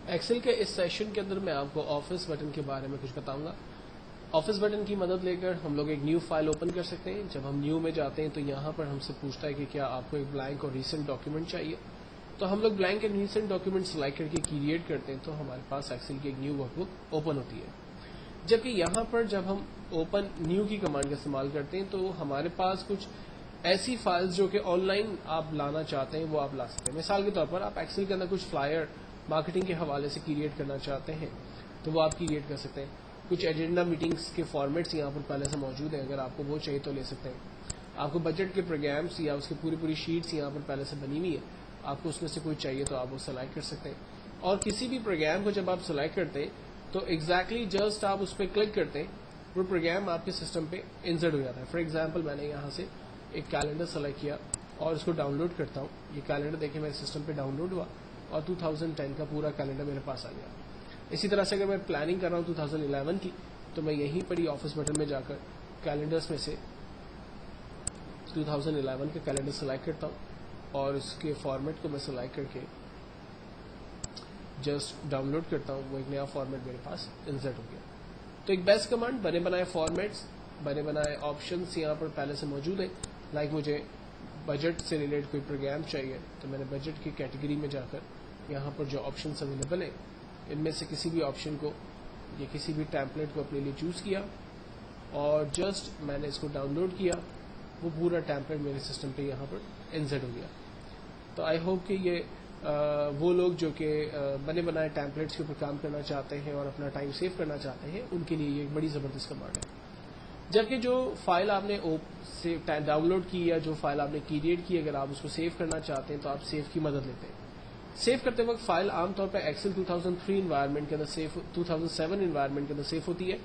Excel کے اس session کے اندر میں آپ کو آفس بٹن کے بارے میں کچھ بتاؤں گا. آفس بٹن کی مدد لے کر ہم لوگ ایک نیو فائل اوپن کر سکتے ہیں. جب ہم نیو میں جاتے ہیں تو یہاں پر ہم سے پوچھتا ہے کہ کیا آپ کو ایک بلینک اور ریسنٹ ڈاکیومنٹ چاہیے, تو ہم لوگ blank and recent document select کر کے کریٹ کرتے ہیں تو ہمارے پاس ایکسل کی ایک نیو ورک بک اوپن ہوتی ہے. جبکہ یہاں پر جب ہم اوپن نیو کی کمانڈ کا استعمال کرتے ہیں تو ہمارے پاس کچھ ایسی فائلز جو کہ آن لائن آپ لانا چاہتے ہیں وہ آپ لا سکتے ہیں. مثال کے طور پر آپ ایکسل کے اندر کچھ فلائر مارکیٹنگ کے حوالے سے کریٹ کرنا چاہتے ہیں تو وہ آپ کریٹ کر سکتے ہیں. کچھ ایجنڈا میٹنگز کے فارمیٹس یہاں پر پہلے سے موجود ہیں, اگر آپ کو وہ چاہیے تو لے سکتے ہیں. آپ کو بجٹ کے پروگرامس یا اس کی پوری شیٹس یہاں پر پہلے سے بنی ہوئی ہے, آپ کو اس میں سے کوئی چاہیے تو آپ وہ سلیکٹ کر سکتے ہیں. اور کسی بھی پروگرام کو جب آپ سلیکٹ کرتے ہیں تو ایگزیکٹلی جسٹ آپ اس پہ کلک کرتے ہیں, وہ پروگرام آپ کے سسٹم پہ انسرٹ ہو جاتا ہے. فار ایگزامپل میں نے یہاں سے ایک کیلنڈر سلیکٹ کیا اور اس کو ڈاؤن لوڈ کرتا ہوں. یہ کیلنڈر دیکھیں میرے سسٹم پہ ڈاؤن لوڈ ہوا اور 2010 کا پورا کیلنڈر میرے پاس آ گیا. اسی طرح سے اگر میں پلاننگ کر رہا ہوں 2011 کی تو میں یہیں پر ہی آفس بٹن میں جا کر کیلنڈرز میں سے 2011 کا کیلنڈر سلیکٹ کرتا ہوں اور اس کے فارمیٹ کو میں سلیکٹ کر کے جسٹ ڈاؤن لوڈ کرتا ہوں. وہ ایک نیا فارمیٹ میرے پاس انسرٹ ہو گیا. تو ایک بیسٹ کمانڈ, بنے بنائے فارمیٹس, بنے بنائے آپشنس یہاں پر پہلے سے موجود ہیں. لائک مجھے بجٹ سے ریلیٹ کوئی پروگرام چاہیے تو میں نے بجٹ کی کیٹیگری میں جا کر یہاں پر جو آپشنس اویلیبل ہیں ان میں سے کسی بھی آپشن کو یا کسی بھی ٹیمپلیٹ کو اپنے لیے چوز کیا اور جسٹ میں نے اس کو ڈاؤن لوڈ کیا. وہ پورا ٹیمپلیٹ میرے سسٹم پہ یہاں پر انسرٹ ہو گیا. تو آئی ہوپ کہ یہ وہ لوگ جو کہ بنے بنائے ٹیمپلیٹس کے اوپر کام کرنا چاہتے ہیں اور اپنا ٹائم سیو کرنا چاہتے ہیں ان کے لیے یہ ایک بڑی زبردست کمانڈ ہے. جبکہ جو فائل آپ نے ڈاؤن لوڈ کی یا جو فائل آپ نے کریٹ کی, اگر آپ اس کو سیو کرنا چاہتے ہیں تو آپ سیو کی مدد لیتے ہیں. سیو کرتے وقت فائل عام طور پہ ایکسل 2003 انوائرمنٹ کے اندر سیو 2007 انوائرمنٹ کے اندر سیو ہوتی ہے,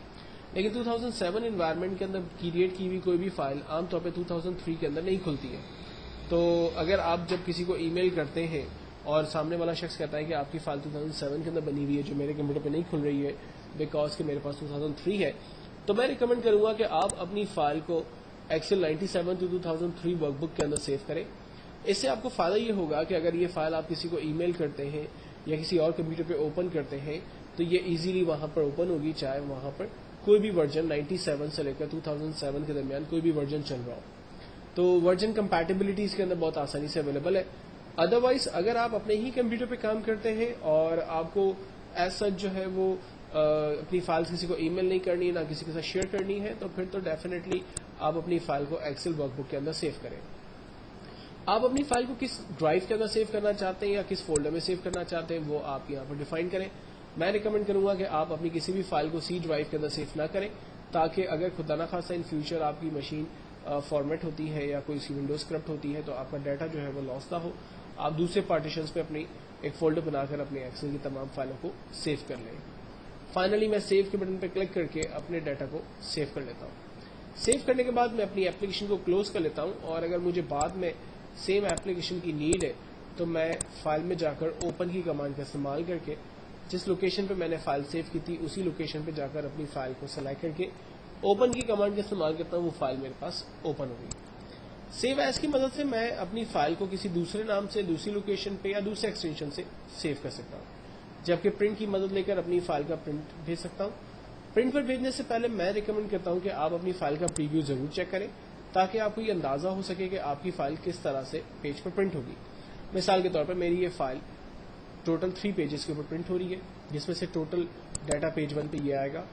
لیکن 2007 انوائرمنٹ کے اندر کریٹ کی ہوئی کوئی بھی فائل عام طور پہ 2003 کے اندر نہیں کھلتی ہے. تو اگر آپ جب کسی کو ای میل کرتے ہیں اور سامنے والا شخص کہتا ہے کہ آپ کی فائل 2007 کے اندر بنی ہوئی ہے جو میرے کمپیوٹر پہ نہیں کھل رہی ہے بیکاز کہ میرے پاس 2003 ہے, تو میں ریکمینڈ کروں گا کہ آپ اپنی فائل کو ایکسل 97 to 2003 ورک بک کے اندر سیو کریں. اس سے آپ کو فائدہ یہ ہوگا کہ اگر یہ فائل آپ کسی کو ای میل کرتے ہیں یا کسی اور کمپیوٹر پہ اوپن کرتے ہیں تو یہ ایزیلی وہاں پر اوپن ہوگی, چاہے وہاں پر کوئی بھی ورژن 97 سے لے کر 2007 کے درمیان کوئی بھی ورژن چل رہا ہو. تو ورژن کمپیٹیبلٹی اس کے اندر بہت آسانی سے اویلیبل ہے. ادروائز اگر آپ اپنے ہی کمپیوٹر پہ کام کرتے ہیں اور آپ کو ایز سچ جو ہے وہ اپنی فائلز کسی کو ای میل نہیں کرنی ہے, نہ کسی کے ساتھ شیئر کرنی ہے, تو پھر تو ڈیفینیٹلی آپ اپنی فائل کو ایکسل ورک بک کے اندر سیو کریں. آپ اپنی فائل کو کس ڈرائیو کے اندر سیو کرنا چاہتے ہیں یا کس فولڈر میں سیو کرنا چاہتے ہیں وہ آپ یہاں پر ڈیفائن کریں. میں ریکمینڈ کروں گا کہ آپ اپنی کسی بھی فائل کو سی ڈرائیو کے اندر سیو نہ کریں, تاکہ اگر خدا نہ خاصہ ان فیوچر آپ کی مشین فارمیٹ ہوتی ہے یا کوئی سی ونڈوز کرپٹ ہوتی ہے تو آپ کا ڈیٹا جو ہے وہ لاس نہ ہو. آپ دوسرے پارٹیشنز پہ اپنی ایک فولڈر بنا کر اپنے ایکسل کی تمام فائلوں کو سیو کر لیں. فائنلی میں سیو کے بٹن پہ کلک کر کے اپنے ڈیٹا کو سیو کر لیتا ہوں. سیو کرنے کے بعد میں اپنی اپلیکیشن کو کلوز کر لیتا ہوں, اور اگر مجھے بعد میں سیم اپلیکیشن کی نیڈ ہے تو میں فائل میں جا کر اوپن کی کمانڈ کا استعمال کر کے جس لوکیشن پہ میں نے فائل سیو کی تھی اسی لوکیشن پہ جا کر اپنی فائل کو سلیکٹ کر کے اوپن کی کمانڈ کا استعمال کرتا ہوں. وہ فائل میرے پاس اوپن ہو گئی. سیو ایز کی مدد سے میں اپنی فائل کو کسی دوسرے نام سے دوسری لوکیشن پہ یا دوسرے ایکسٹینشن سے سیو کر سکتا ہوں, جبکہ پرنٹ کی مدد لے کر اپنی فائل کا پرنٹ بھیج سکتا ہوں. پرنٹ پر بھیجنے سے پہلے میں ریکمینڈ کرتا ہوں کہ آپ اپنی فائل کا پریویو ضرور چیک کریں, تاکہ آپ کو یہ اندازہ ہو سکے کہ آپ کی فائل کس طرح سے پیج پر پرنٹ ہوگی. مثال کے طور پر میری یہ فائل ٹوٹل 3 پیجز کے اوپر پرنٹ ہو رہی ہے, جس میں سے ٹوٹل ڈیٹا پیج 1 پہ یہ آئے گا.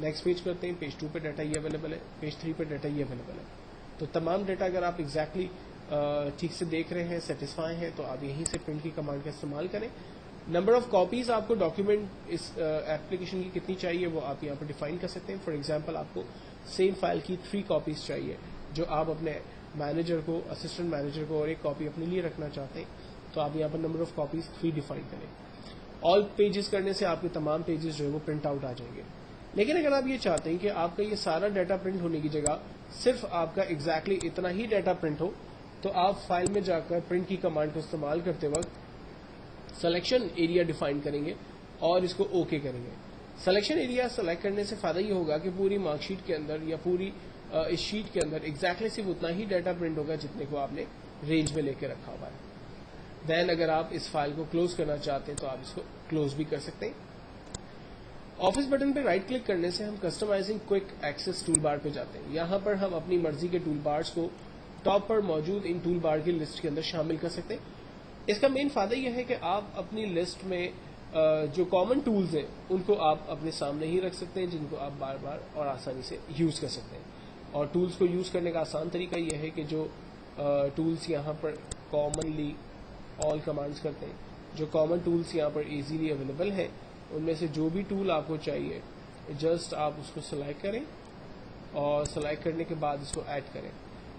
نیکسٹ پیج کرتے ہیں, پیج 2 پہ ڈیٹا یہ اویلیبل ہے, پیج 3 پہ ڈیٹا یہ اویلیبل ہے. تو تمام ڈیٹا اگر آپ ایگزیکٹلی ٹھیک سے دیکھ رہے ہیں, سیٹسفائی ہیں, تو آپ یہیں سے پرنٹ کی کمانڈ کا استعمال کریں. نمبر آف کاپیز آپ کو ڈاکیومنٹ اس ایپلیکیشن کی کتنی چاہیے وہ آپ یہاں پر ڈیفائن کر سکتے ہیں. فار ایگزامپل آپ کو سیم فائل کی 3 کاپیز چاہیے جو آپ اپنے مینیجر کو, اسسٹنٹ مینیجر کو, اور ایک کاپی اپنے لیے رکھنا چاہتے ہیں, تو آپ یہاں پر نمبر آف کاپیز 3 ڈیفائن کریں. آل پیجز کرنے سے آپ کے تمام پیجز جو ہے وہ پرنٹ آؤٹ آ جائیں گے. لیکن اگر آپ یہ چاہتے ہیں کہ آپ کا یہ سارا ڈیٹا پرنٹ ہونے کی جگہ صرف آپ کا ایگزیکٹلی اتنا ہی ڈیٹا پرنٹ ہو, تو آپ فائل میں جا کر پرنٹ کی کمانڈ کو استعمال کرتے وقت سلیکشن ایریا ڈیفائن کریں گے اور اس کو اوکے کریں گے. سلیکشن ایریا سلیکٹ کرنے سے فائدہ یہ ہوگا کہ پوری مارک شیٹ کے اندر یا پوری اس شیٹ کے اندر ایگزیکٹلی صرف اتنا ہی ڈیٹا پرنٹ ہوگا جتنے کو آپ نے رینج میں لے کے رکھا ہوا ہے. دین اگر آپ اس فائل کو کلوز کرنا چاہتے ہیں تو آپ اس کو کلوز بھی کر سکتے ہیں. آفس بٹن پہ رائٹ کلک کرنے سے ہم کسٹمائزنگ کوئک ایکسس ٹول بار پہ جاتے ہیں. یہاں پر ہم اپنی مرضی کے ٹول بارز کو ٹاپ پر موجود ان ٹول بار کی لسٹ کے اندر شامل کر سکتے ہیں. اس کا مین فائدہ یہ ہے کہ آپ اپنی لسٹ میں جو کامن ٹولز ہیں ان کو آپ اپنے سامنے ہی رکھ سکتے ہیں, جن کو آپ بار بار اور آسانی سے یوز کر سکتے ہیں. اور ٹولز کو یوز کرنے کا آسان طریقہ یہ ہے کہ جو ٹولز یہاں پر کامنلی آل کمانڈز کرتے ہیں, جو کامن ٹولز یہاں پر ایزیلی اویلیبل ہیں, ان میں سے جو بھی ٹول آپ کو چاہیے جسٹ آپ اس کو سلیکٹ کریں اور سلیکٹ کرنے کے بعد اس کو ایڈ کریں.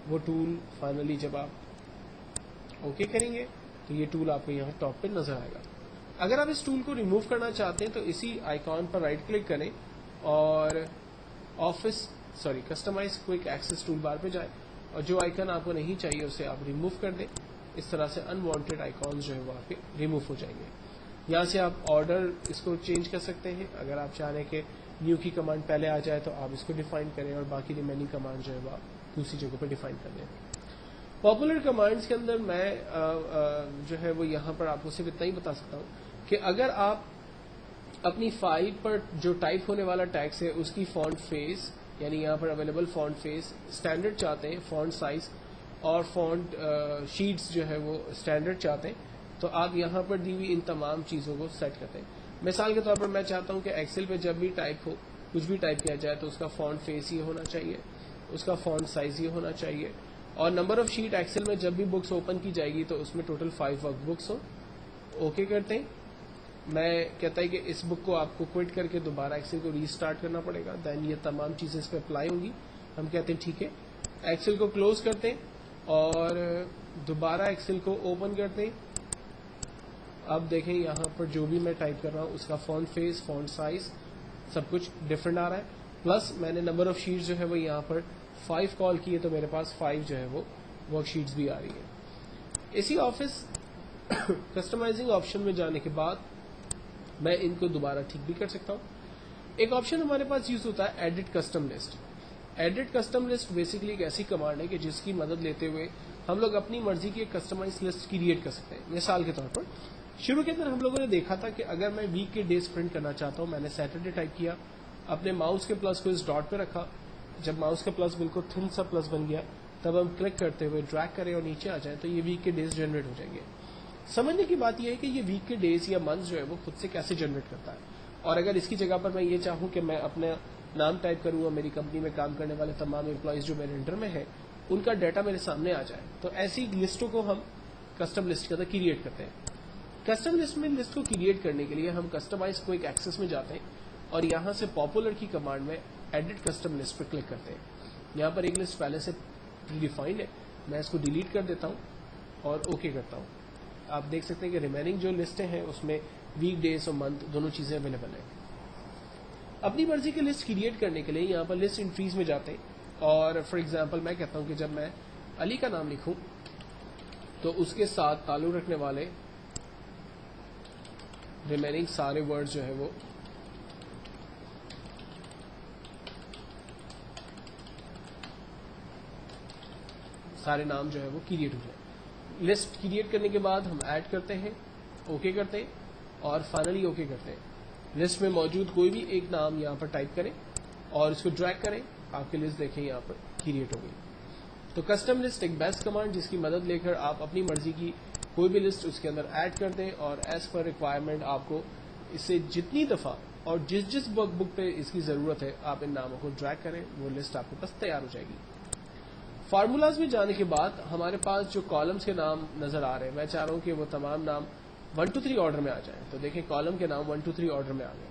وہ ٹول فائنلی جب آپ اوکے کریں گے تو یہ ٹول آپ کو یہاں ٹاپ پہ نظر آئے گا. اگر آپ اس ٹول کو ریموو کرنا چاہتے ہیں تو اسی آئیکن پر رائٹ کلک کریں اور کسٹمائز کوئک ایکسس ٹول بار پہ جائیں اور جو آئیکن آپ کو نہیں چاہیے اسے آپ ریموو کر دیں. اس طرح سے انوانٹیڈ آئیکانز جو ہے وہ آپ کے ریموو ہو جائیں گے. یہاں سے آپ آرڈر اس کو چینج کر سکتے ہیں. اگر آپ چاہ رہے ہیں کہ نیو کی کمانڈ پہلے آ جائے تو آپ اس کو ڈیفائن کریں اور باقی ریمیننگ کمانڈ جو ہے وہ آپ دوسری جگہ پہ ڈیفائن کر دیں. پاپولر کمانڈس کے اندر میں جو ہے وہ یہاں پر آپ کو صرف اتنا ہی بتا سکتا ہوں کہ اگر آپ اپنی فائل پر جو ٹائپ ہونے والا ٹیکسٹ ہے اس کی فونٹ فیس, یعنی یہاں پر اویلیبل فونٹ فیس اسٹینڈرڈ چاہتے ہیں, فونٹ سائز اور فونٹ شیٹس جو ہے وہ اسٹینڈرڈ چاہتے ہیں, تو آپ یہاں پر دی ہوئی ان تمام چیزوں کو سیٹ کرتے ہیں. مثال کے طور پر میں چاہتا ہوں کہ ایکسل پہ جب بھی ٹائپ ہو, کچھ بھی ٹائپ کیا جائے تو اس کا فونٹ فیس یہ ہونا چاہیے, اس کا فونٹ سائز یہ ہونا چاہیے, اور نمبر آف شیٹ ایکسل میں جب بھی بکس اوپن کی جائے گی تو اس میں ٹوٹل 5 ورک بکس ہو. اوکے کرتے ہیں. میں کہتا ہے کہ اس بک کو آپ کو کوئٹ کر کے دوبارہ ایکسل کو ری اسٹارٹ کرنا پڑے گا, دین یہ تمام چیزیں اس پہ اپلائی ہوں گی. ہم کہتے ہیں ٹھیک ہے. ایکسل کو کلوز کرتے ہیں اور دوبارہ ایکسل کو اوپن کرتے ہیں. اب دیکھیں یہاں پر جو بھی میں ٹائپ کر رہا ہوں اس کا فونٹ فیس, فونٹ سائز سب کچھ ڈفرینٹ آ رہا ہے. پلس میں نے نمبر آف شیٹس جو ہے وہ یہاں پر 5 کال کیے تو میرے پاس 5 جو ہے وہ ورک شیٹس بھی آ رہی ہے. اسی آفس کسٹمائزنگ آپشن میں جانے کے بعد میں ان کو دوبارہ ٹھیک بھی کر سکتا ہوں. ایک آپشن ہمارے پاس یوز ہوتا ہے edit custom list. Edit custom list basically ایک ایسی کمانڈ ہے کہ جس کی مدد لیتے ہوئے ہم لوگ اپنی مرضی کی ایک کسٹمائز لسٹ کریٹ کر سکتے ہیں. مثال کے طور پر شروع کے اندر ہم لوگوں نے دیکھا تھا کہ اگر میں ویک کے ڈیز پرنٹ کرنا چاہتا ہوں, میں نے سیٹرڈے ٹائپ کیا, اپنے ماؤس کے پلس کو اس ڈاٹ پہ رکھا, جب ماؤس کا پلس بالکل تھن سا پلس بن گیا تب ہم کلک کرتے ہوئے ڈریگ کریں اور نیچے آ جائیں تو یہ ویک کے ڈیز جنریٹ ہو جائیں گے. سمجھنے کی بات یہ ہے کہ یہ ویک کے ڈیز یا منتھ جو ہے وہ خود سے کیسے جنریٹ کرتا ہے. اور اگر اس کی جگہ پر میں یہ چاہوں کہ میں اپنا نام ٹائپ کروں اور میری کمپنی میں کام کرنے والے تمام امپلائیز جو میرے انڈر میں ہیں ان کا ڈیٹا میرے سامنے آ جائے, تو ایسی لسٹوں کو ہم کسٹم لسٹ کے اندر کریٹ کرتے ہیں. کسٹم لسٹ میں لسٹ کو کریٹ کرنے کے لیے ہم کسٹمائز کوئک ایکسس میں جاتے ہیں اور یہاں سے پاپولر کی کمانڈ میں ایڈٹ کسٹم لسٹ پہ کلک کرتے ہیں. یہاں پر ایک لسٹ پہلے سے پری ڈیفائنڈ ہے, میں اس کو ڈیلیٹ کر دیتا ہوں اور اوکے کرتا ہوں. آپ دیکھ سکتے ہیں کہ ریمیننگ جو لسٹیں ہیں اس میں ویک ڈیز اور منتھ دونوں چیزیں اویلیبل ہیں. اپنی مرضی کی لسٹ کریٹ کرنے کے لیے یہاں پر لسٹ انٹریز میں جاتے ہیں اور فار ایگزامپل میں کہتا ہوں کہ جب میں علی کا نام لکھوں تو اس کے ساتھ تعلق رکھنے والے ریمیننگ سارے ورڈ جو ہے وہ سارے نام جو ہے وہ کریٹ ہو جائے. لسٹ کریٹ کرنے کے بعد ہم ایڈ کرتے ہیں, اوکے کرتے ہیں اور فائنلی اوکے کرتے ہیں. لسٹ میں موجود کوئی بھی ایک نام یہاں پر ٹائپ کریں اور اس کو ڈریگ کریں, آپ کی لسٹ دیکھیں یہاں پر کریٹ ہو گئی. تو کسٹم لسٹ ایک بیسٹ کمانڈ جس کی مدد لے کر آپ اپنی مرضی کی کوئی بھی لسٹ اس کے اندر ایڈ کر دیں اور ایز پر ریکوائرمنٹ آپ کو اس سے جتنی دفعہ اور جس ورک بک پہ اس کی ضرورت ہے آپ ان ناموں کو ڈریگ کریں, وہ لسٹ آپ کے پاس تیار ہو جائے گی. فارمولاز میں جانے کے بعد ہمارے پاس جو کالمز کے نام نظر آ رہے ہیں, میں چاہ رہا ہوں کہ وہ تمام نام 1 to 3 آرڈر میں آ جائیں. تو دیکھیں کالم کے نام 1 to 3 آرڈر میں آ گئے.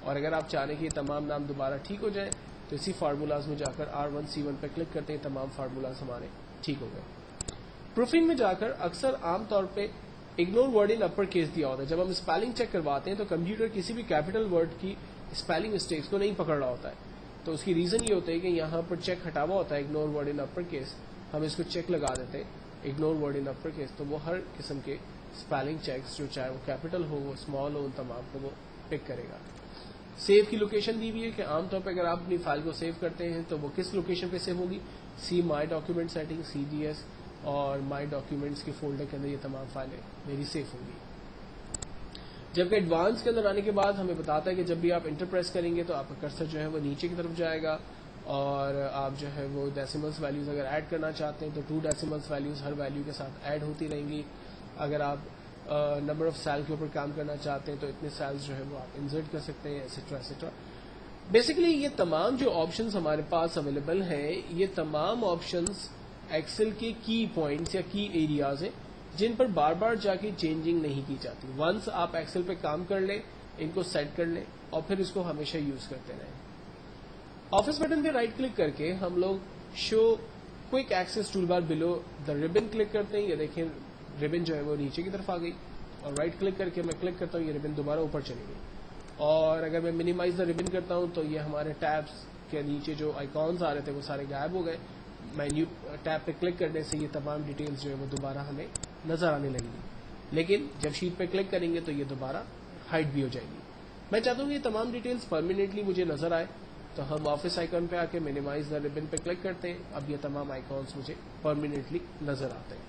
اور اگر آپ چاہ رہے ہیں کہ یہ تمام نام دوبارہ ٹھیک ہو جائیں تو اسی فارمولاز میں جا کر R1C1 پہ کلک کرتے ہیں, تمام فارمولاز ہمارے ٹھیک ہو گئے. پروفنگ میں جا کر اکثر عام طور پہ ignore word in upper case دیا ہوتا ہے. جب ہم اسپیلنگ چیک کرواتے ہیں تو کمپیوٹر کسی بھی کیپٹل ورڈ کی اسپیلنگ مسٹیکس کو نہیں پکڑ رہا ہوتا ہے. تو اس کی ریزن یہ ہوتا ہے کہ یہاں پر چیک ہٹا ہوا ہوتا ہے ignore word in upper case, ہم اس کو چیک لگا دیتے ہیں ignore word in upper case, تو وہ ہر قسم کے اسپیلنگ چیکس جو چاہے وہ کیپٹل ہو وہ اسمال ہو ان تمام کو وہ پک کرے گا. سیو کی لوکیشن دی ہوئی ہے کہ عام طور پہ اگر آپ اپنی فائل کو سیو کرتے ہیں تو وہ کس لوکیشن پہ سیو ہوگی, سی مائی ڈاکیومنٹ سیٹنگ CDS اور مائی ڈاکیومنٹس کے فولڈر کے اندر یہ تمام فائلیں میری سیف ہوں گی. جبکہ ایڈوانس کے اندر آنے کے بعد ہمیں بتاتا ہے کہ جب بھی آپ انٹر پریس کریں گے تو آپ کا کرسر جو ہے وہ نیچے کی طرف جائے گا, اور آپ جو ہے وہ ڈیسیملس ویلیوز اگر ایڈ کرنا چاہتے ہیں تو 2 ڈیسیملس ویلیوز ہر ویلیو کے ساتھ ایڈ ہوتی رہیں گی. اگر آپ نمبر آف سیل کے اوپر کام کرنا چاہتے ہیں تو اتنے سیلز جو ہے وہ آپ انسرٹ کر سکتے ہیں, ایٹسٹرا ایٹسٹرا. بیسیکلی یہ تمام جو آپشنز ہمارے پاس اویلیبل ہیں, یہ تمام آپشنز ایکسل کے کی پوائنٹس یا کی ایریاز ہیں جن پر بار بار جا کے چینجنگ نہیں کی جاتی. ونس آپ ایکسل پہ کام کر لیں, ان کو سیٹ کر لیں اور پھر اس کو ہمیشہ یوز کرتے رہیں. آفس بٹن پہ رائٹ کلک کر کے ہم لوگ شو کوئک ایکسس ٹول بار بلو دا ریبن کلک کرتے ہیں. یہ دیکھیں ریبن جو ہے وہ نیچے کی طرف آ گئی, اور رائٹ کلک کر کے میں کلک کرتا ہوں, یہ ریبن دوبارہ اوپر چلی گئی. اور اگر میں منیمائز دا ریبن کرتا ہوں تو یہ ہمارے ٹیبس کے نیچے جو آئیکانز آ رہے تھے وہ سارے غائب ہو گئے. میں نیو ٹیب پہ کلک کرنے سے یہ تمام ڈیٹیلز جو ہے وہ دوبارہ ہمیں نظر آنے لگیں گی, لیکن جب شیٹ پہ کلک کریں گے تو یہ دوبارہ ہائڈ بھی ہو جائے گی. میں چاہتا ہوں کہ یہ تمام ڈیٹیلز پرماننٹلی مجھے نظر آئے, تو ہم آفس آئیکن پہ آ کے منیمائز دا ریبن پہ کلک کرتے ہیں. اب یہ تمام آئیکانز مجھے پرماننٹلی نظر آتے ہیں.